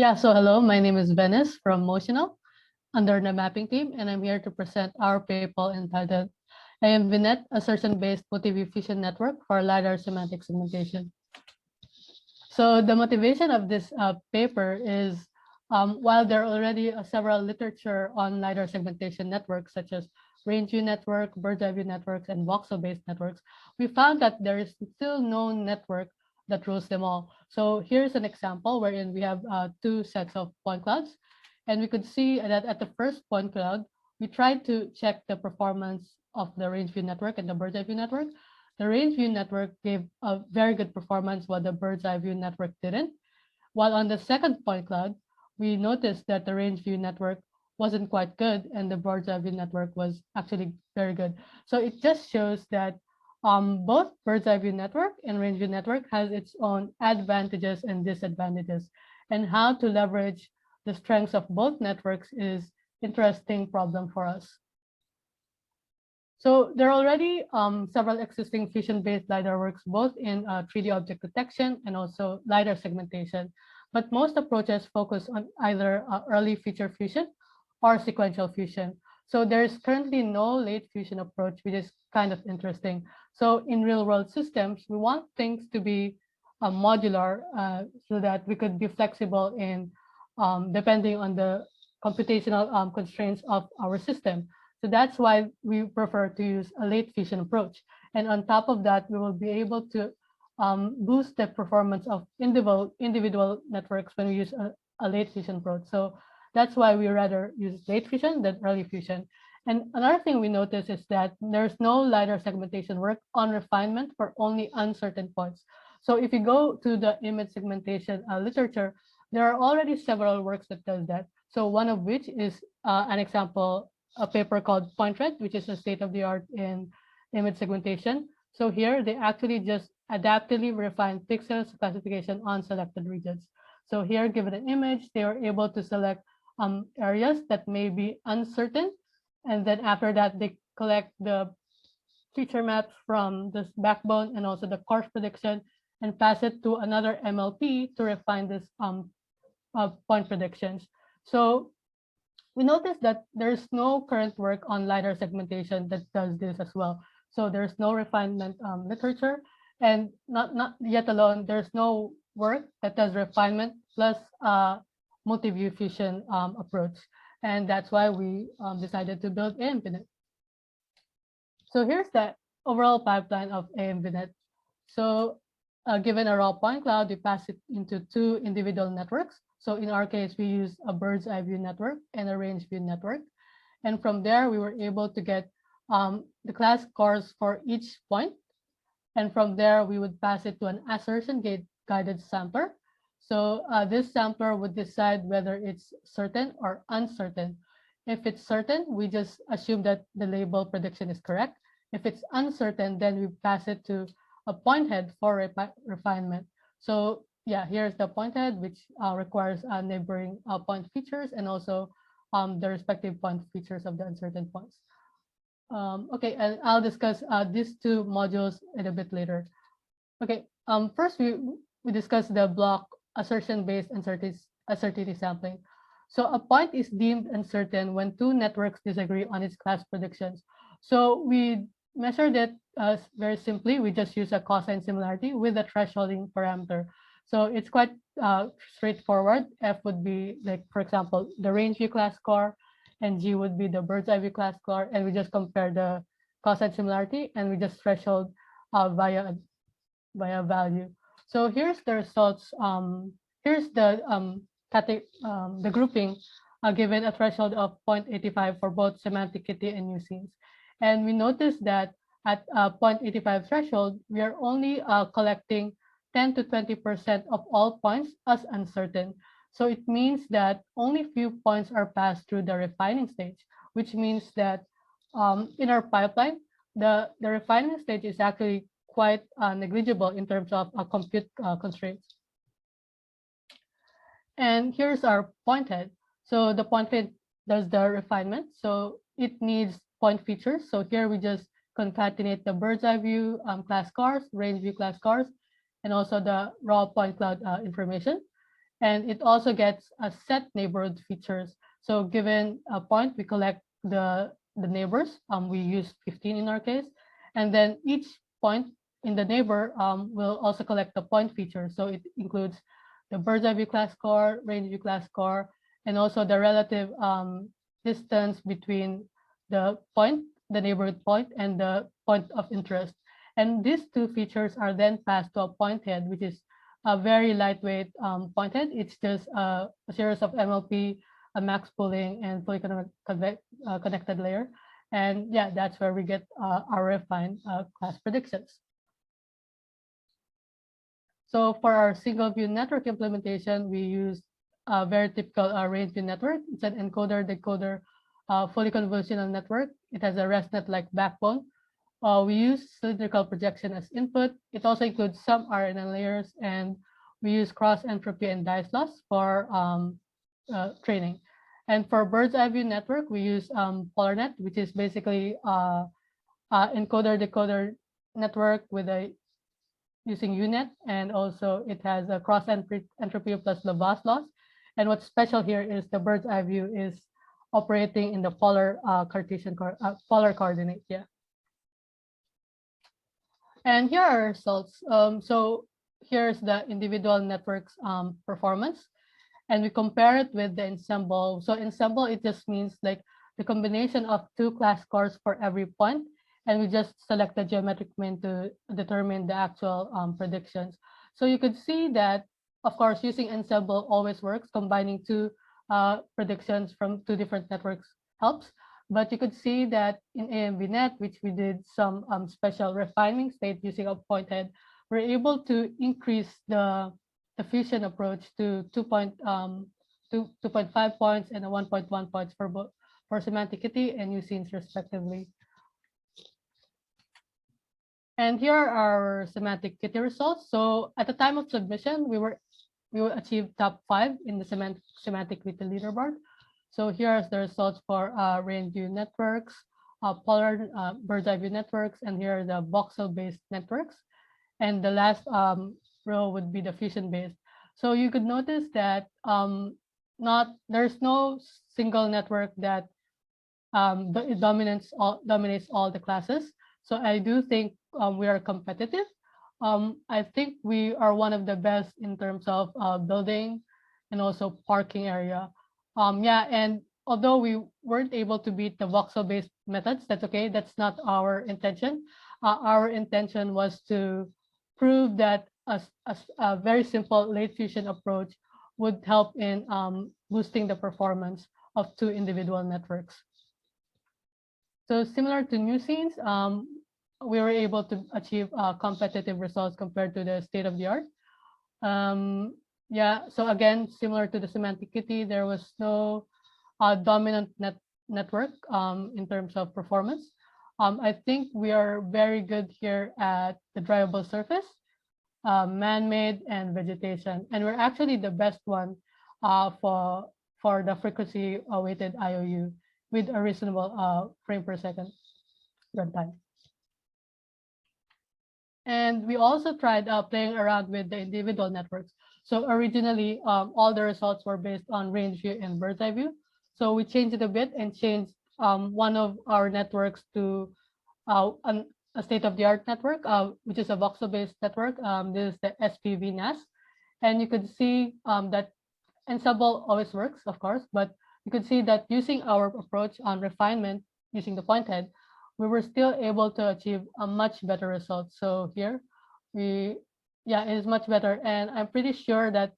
Yeah, so hello, my name is Venice from Motional under the mapping team, and I'm here to present our paper entitled AMVNet, Assertion-based multi-view fusion network for LiDAR semantic segmentation. So the motivation of this paper is, while there are already several literature on LiDAR segmentation networks, such as range view network, bird's eye view networks, and voxel-based networks, we found that there is still no network that rules them all. So here's an example wherein we have two sets of point clouds, and we could see that at the first point cloud, we tried to check the performance of the range view network and the bird's eye view network. The range view network gave a very good performance while the bird's eye view network didn't. While on the second point cloud, we noticed that the range view network wasn't quite good and the bird's eye view network was actually very good. So it just shows that both bird's eye view network and range view network has its own advantages and disadvantages, and how to leverage the strengths of both networks is interesting problem for us. So there are already several existing fusion-based LiDAR works, both in 3D object detection and also LiDAR segmentation. But most approaches focus on either early feature fusion or sequential fusion. So there's currently no late fusion approach, which is kind of interesting. So in real-world systems, we want things to be modular so that we could be flexible in depending on the computational constraints of our system. So that's why we prefer to use a late fusion approach. And on top of that, we will be able to boost the performance of individual networks when we use a late fusion approach. So that's why we rather use late fusion than early fusion. And another thing we notice is that there's no LiDAR segmentation work on refinement for only uncertain points. So if you go to the image segmentation literature, there are already several works that does that. So one of which is an example, a paper called PointRed, which is a state-of-the-art in image segmentation. So here they actually just adaptively refine pixels classification on selected regions. So here, given an image, they are able to select areas that may be uncertain, and then after that they collect the feature maps from this backbone and also the coarse prediction and pass it to another MLP to refine this point predictions. So we noticed that there's no current work on LiDAR segmentation that does this as well. So there's no refinement literature, and not yet alone, there's no work that does refinement plus multi-view fusion approach. And that's why we decided to build AMVNet. So here's the overall pipeline of AMVNet. So given a raw point cloud, we pass it into two individual networks. So in our case, we use a bird's eye view network and a range view network. And from there, we were able to get the class scores for each point. And from there, we would pass it to an assertion guided sampler. So this sampler would decide whether it's certain or uncertain. If it's certain, we just assume that the label prediction is correct. If it's uncertain, then we pass it to a point head for refinement. So yeah, here's the point head, which requires neighboring point features and also the respective point features of the uncertain points. Okay, and I'll discuss these two modules in a bit later. Okay, first we discuss the block assertion-based uncertainty sampling. So a point is deemed uncertain when two networks disagree on its class predictions. So we measured it very simply. We just use a cosine similarity with a thresholding parameter. So it's quite straightforward. F would be, like, for example, the range view class score, and G would be the bird's eye view class score, and we just compare the cosine similarity, and we just threshold via value. So here's the results. Here's the grouping given a threshold of 0.85 for both semantic kitty and new scenes. And we notice that at 0.85 threshold, we are only collecting 10 to 20% of all points as uncertain. So it means that only few points are passed through the refining stage, which means that in our pipeline, the refining stage is actually quite negligible in terms of compute constraints. And here's our point head. So the point head does the refinement. So it needs point features. So here we just concatenate the bird's eye view class scores, range view class scores, and also the raw point cloud information. And it also gets a set neighborhood features. So given a point, we collect the neighbors. We use 15 in our case. And then each point in the neighbor will also collect the point feature. So it includes the bird's eye view class score, range view class score, and also the relative distance between the point, the neighborhood point, and the point of interest. And these two features are then passed to a point head, which is a very lightweight point head. It's just a series of MLP, a max pooling, and fully connected layer. And yeah, that's where we get our refined class predictions. So for our single view network implementation, we use a very typical range view network. It's an encoder decoder fully convolutional network. It has a ResNet-like backbone. We use cylindrical projection as input. It also includes some RNN layers, and we use cross entropy and Dice loss for training. And for bird's eye view network, we use PolarNet, which is basically encoder decoder network with a using UNet, and also it has a cross entropy plus Lobas loss. And what's special here is the bird's eye view is operating in the polar Cartesian polar coordinate. Yeah. And here are results. So here's the individual networks performance, and we compare it with the ensemble. So ensemble, it just means like the combination of two class scores for every point, and we just select the geometric mean to determine the actual predictions. So you could see that, of course, using ensemble always works. Combining two predictions from two different networks helps. But you could see that in AMVNet, which we did some special refining state using a point head, we're able to increase the fusion approach to 2.5 points and 1.1 points for both for semanticity and usines respectively. And here are our semantic kitty results. So at the time of submission, we will achieve top 5 in the semantic kitty leaderboard. So here are the results for range view networks, polar bird's eye view networks, and here are the voxel-based networks. And the last row would be the fusion-based. So you could notice that there's no single network that dominates all the classes. So I do think we are competitive. I think we are one of the best in terms of building and also parking area. Yeah, and although we weren't able to beat the voxel-based methods, that's okay. That's not our intention. Our intention was to prove that a very simple late fusion approach would help in boosting the performance of two individual networks. So similar to new scenes, we were able to achieve competitive results compared to the state of the art. Yeah, so again, similar to the semantic kitty, there was no dominant network in terms of performance. I think we are very good here at the drivable surface, man-made, and vegetation, and we're actually the best one for the frequency weighted IOU with a reasonable frame per second runtime. And we also tried playing around with the individual networks. So originally, all the results were based on range view and bird's eye view. So we changed it a bit and changed one of our networks to a state-of-the-art network, which is a voxel-based network. This is the SPV NAS. And you could see that Ensemble always works, of course, but you could see that using our approach on refinement, using the point head, we were still able to achieve a much better result. So here, yeah, it is much better. And I'm pretty sure that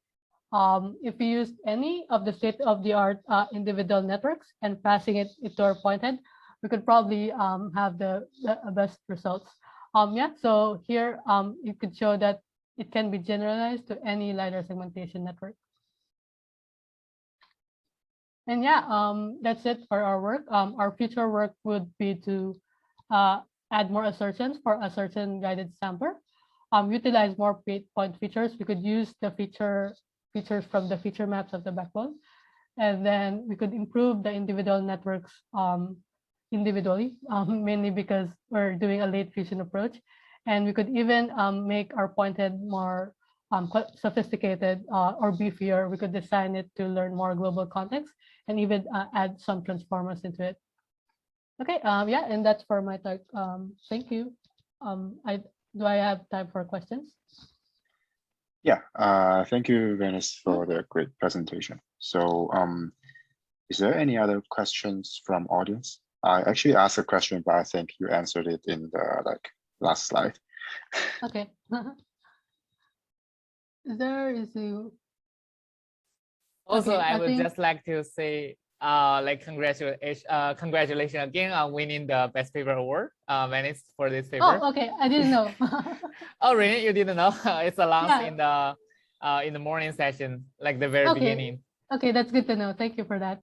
if we used any of the state-of-the-art individual networks and passing it into our point head, we could probably have the best results. Yeah, so here you could show that it can be generalized to any LiDAR segmentation network. And yeah, that's it for our work. Our future work would be to add more assertions for assertion guided sampler, utilize more point features. We could use the features from the feature maps of the backbone, and then we could improve the individual networks individually, mainly because we're doing a late fusion approach. And we could even make our point head more quite sophisticated or beefier, we could design it to learn more global context and even add some transformers into it. Okay, yeah, and that's for my talk. Thank you. Do I have time for questions? Yeah, thank you, Venice, for the great presentation. So is there any other questions from audience? I actually asked a question, but I think you answered it in the last slide. Okay. Is you. Also, Okay, I would think... just like to say, congratulations again on winning the Best Paper Award, Venice, for this paper. Oh, okay, I didn't know. Oh, really? You didn't know? It's announced Yeah. in the morning session, like the very beginning. Okay, that's good to know. Thank you for that.